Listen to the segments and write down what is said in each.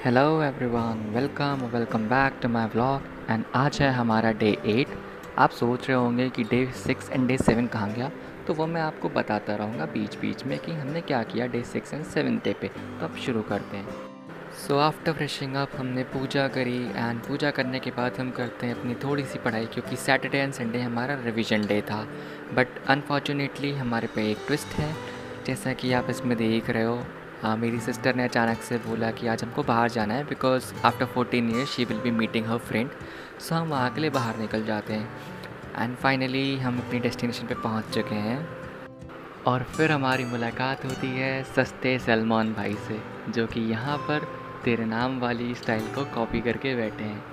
Hello everyone, welcome back to my vlog. And आज है हमारा डे 8। आप सोच रहे होंगे कि डे 6 एंड डे 7 कहाँ गया, तो वो मैं आपको बताता रहूँगा बीच बीच में कि हमने क्या किया डे 6 एंड 7 डे पे। तो अब शुरू करते हैं। सो आफ्टर फ्रेशिंग अप हमने पूजा करी एंड पूजा करने के बाद हम करते हैं अपनी थोड़ी सी पढ़ाई, क्योंकि सैटरडे एंड संडे हमारा रिवीजन डे था। बट अनफॉर्चुनेटली हमारे पे एक ट्विस्ट है, जैसा कि आप इसमें देख रहे हो। हाँ, मेरी सिस्टर ने अचानक से बोला कि आज हमको बाहर जाना है, because after 14 years she will be meeting her friend. So हम वहाँ के लिए बाहर निकल जाते हैं एंड फाइनली हम अपनी डेस्टिनेशन पे पहुँच चुके हैं। और फिर हमारी मुलाकात होती है सस्ते सलमान भाई से, जो कि यहाँ पर तेरे नाम वाली स्टाइल को कॉपी करके बैठे हैं।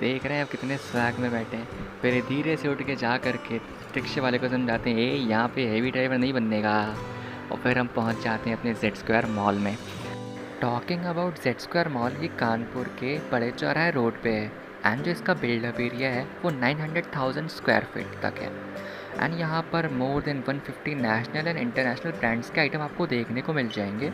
देख रहे हैं अब कितने स्वैग में बैठे हैं। फिर धीरे से उठ के जा कर के रिक्शे वाले को समझाते हैं, ए यहाँ पे हैवी ड्राइवर नहीं बनने का। और फिर हम पहुँच जाते हैं अपने जेड स्क्वायर मॉल में। Talking about Z square mall, ये कानपुर के बड़े चौराहे रोड पे है एंड जो इसका बिल्डअप एरिया है वो 900,000 स्क्वायर फीट तक है। एंड यहाँ पर more than 150 national and international brands के आइटम आपको देखने को मिल जाएंगे।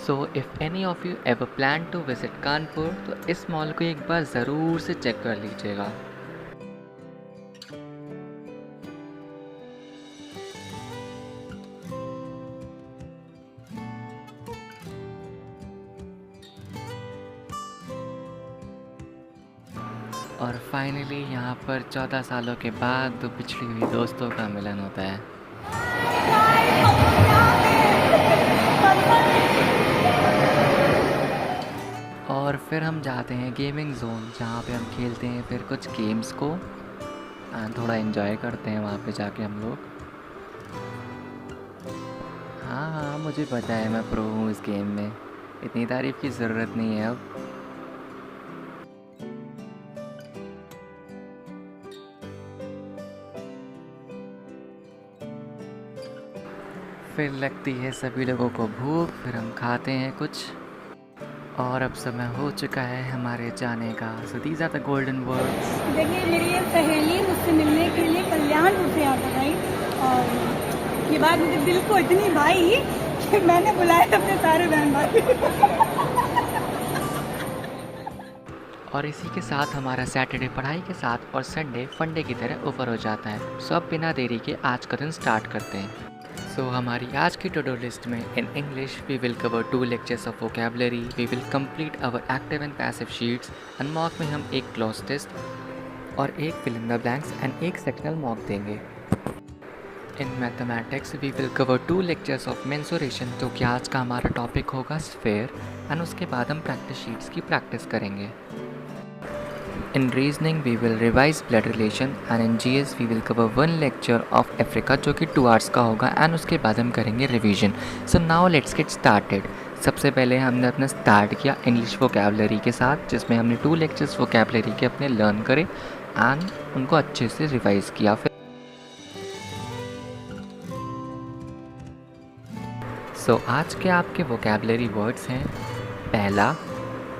So if any of you ever plan to visit Kanpur, तो इस मॉल को एक बार ज़रूर से चेक कर लीजिएगा। और फाइनली यहाँ पर 14 सालों के बाद दो पिछड़ी हुई दोस्तों का मिलन होता है। और फिर हम जाते हैं गेमिंग जोन, जहाँ पे हम खेलते हैं फिर कुछ गेम्स को एंड थोड़ा एंजॉय करते हैं वहाँ पे जाके हम लोग। हाँ हाँ, मुझे पता है मैं प्रो हूँ इस गेम में, इतनी तारीफ़ की ज़रूरत नहीं है अब। फिर लगती है सभी लोगों को भूख, फिर हम खाते हैं कुछ। और अब समय हो चुका है हमारे जाने का। So these are the golden words. देखिए, मेरी ये सहेली मुझसे मिलने के लिए कल्याणपुर से यहाँ पर आई, और ये बात मेरे दिल को इतनी भाई कि मैंने बुलाया अपने सारे बहन भाई। और इसी के साथ हमारा सैटरडे पढ़ाई के साथ और संडे फंडे की तरह ओवर हो जाता है। सो अब बिना देरी के आज का दिन स्टार्ट करते हैं। सो हमारी आज की टू डू लिस्ट में in English we will cover 2 lectures of vocabulary, we will complete our active and passive sheets, and mock में हम एक क्लॉज टेस्ट और एक fill in the blanks and एक सेक्शनल मॉक देंगे। In mathematics we will cover 2 lectures of mensuration, जो कि आज का हमारा टॉपिक होगा स्फेयर, एंड उसके बाद हम प्रैक्टिस शीट्स की प्रैक्टिस करेंगे। In reasoning we will revise blood relation, and in GS we will cover 1 lecture of Africa, जो कि 2 hours का होगा, एंड उसके बाद हम करेंगे revision. So now let's get started. सबसे पहले हमने अपना स्टार्ट किया इंग्लिश वोकैबुलरी के साथ, जिसमें हमने 2 लेक्चर्स वोकैबुलरी के अपने लर्न करे एंड उनको अच्छे से रिवाइज किया। फिर सो आज के आपके वोकैबुलरी वर्ड्स हैं, पहला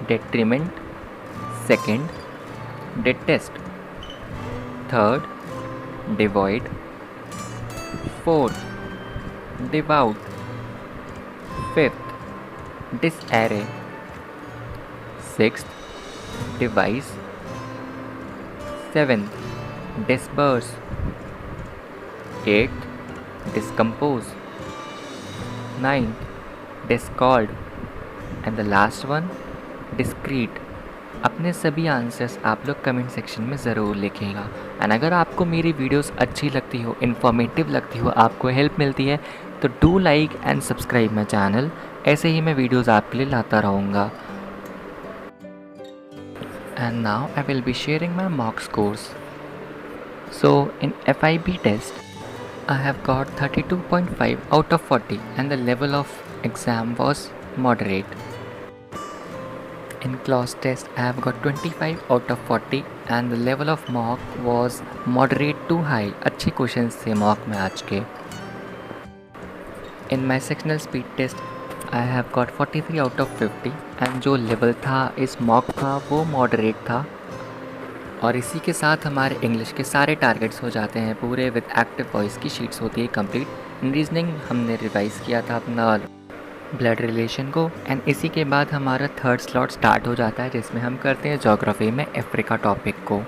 detriment, second detest, third devoid, fourth devout, fifth disarray, sixth devise, seventh disperse, eighth discompose, ninth discord, and the last one discrete। अपने सभी आंसर्स आप लोग कमेंट सेक्शन में ज़रूर लिखिएगा। एंड अगर आपको मेरी वीडियोस अच्छी लगती हो, इन्फॉर्मेटिव लगती हो, आपको हेल्प मिलती है, तो do like and subscribe my channel. ऐसे ही मैं वीडियोस आपके लिए लाता रहूँगा। And now I will be sharing my mock scores. So in FIB test I have got 32.5 out of 40 and the level of exam was moderate. In class test, I have got 25 out of 40 and the level of mock was moderate to high. अच्छे questions थे mock में आज के। In my sectional speed test, I have got 43 out of 50 and जो level था इस mock का वो मॉडरेट था। और इसी के साथ हमारे इंग्लिश के सारे टारगेट्स हो जाते हैं पूरे, विद एक्टिव वॉइस की शीट्स होती है कंप्लीट। इन रीजनिंग हमने रिवाइज़ किया था अपना ब्लड रिलेशन को। एंड इसी के बाद हमारा थर्ड स्लॉट स्टार्ट हो जाता है जिसमें हम करते हैं ज्योग्राफी में अफ्रीका टॉपिक को।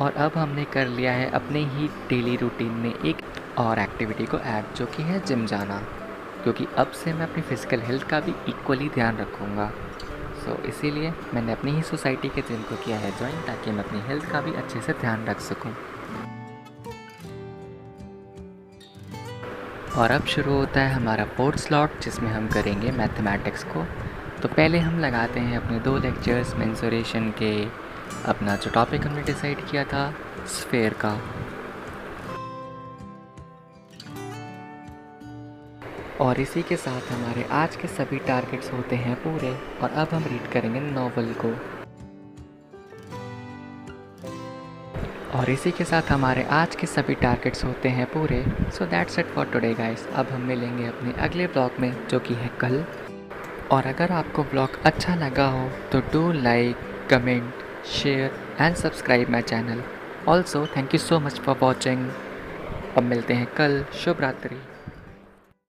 और अब हमने कर लिया है अपने ही डेली रूटीन में एक और एक्टिविटी को ऐड, जो कि है जिम जाना, क्योंकि अब से मैं अपनी फ़िज़िकल हेल्थ का भी इक्वली ध्यान रखूँगा। सो इसीलिए मैंने अपनी ही सोसाइटी के जिम को किया है ज्वाइन, ताकि मैं अपनी हेल्थ का भी अच्छे से ध्यान रख सकूँ। और अब शुरू होता है हमारा फोर्थ स्लॉट जिसमें हम करेंगे मैथमेटिक्स को। तो पहले हम लगाते हैं अपने 2 लेक्चर्स मेंसुरेशन के, अपना जो टॉपिक हमने डिसाइड किया था स्फेयर का। और इसी के साथ हमारे आज के सभी टारगेट्स होते हैं पूरे। और अब हम रीड करेंगे नॉवल को। और इसी के साथ हमारे आज के सभी टारगेट्स होते हैं पूरे। So that's it for today guys. अब हम मिलेंगे अपने अगले ब्लॉग में, जो कि है कल। और अगर आपको ब्लॉग अच्छा लगा हो तो do like, comment, share and subscribe my channel. Also thank you so much for watching. अब मिलते हैं कल। शुभ रात्रि।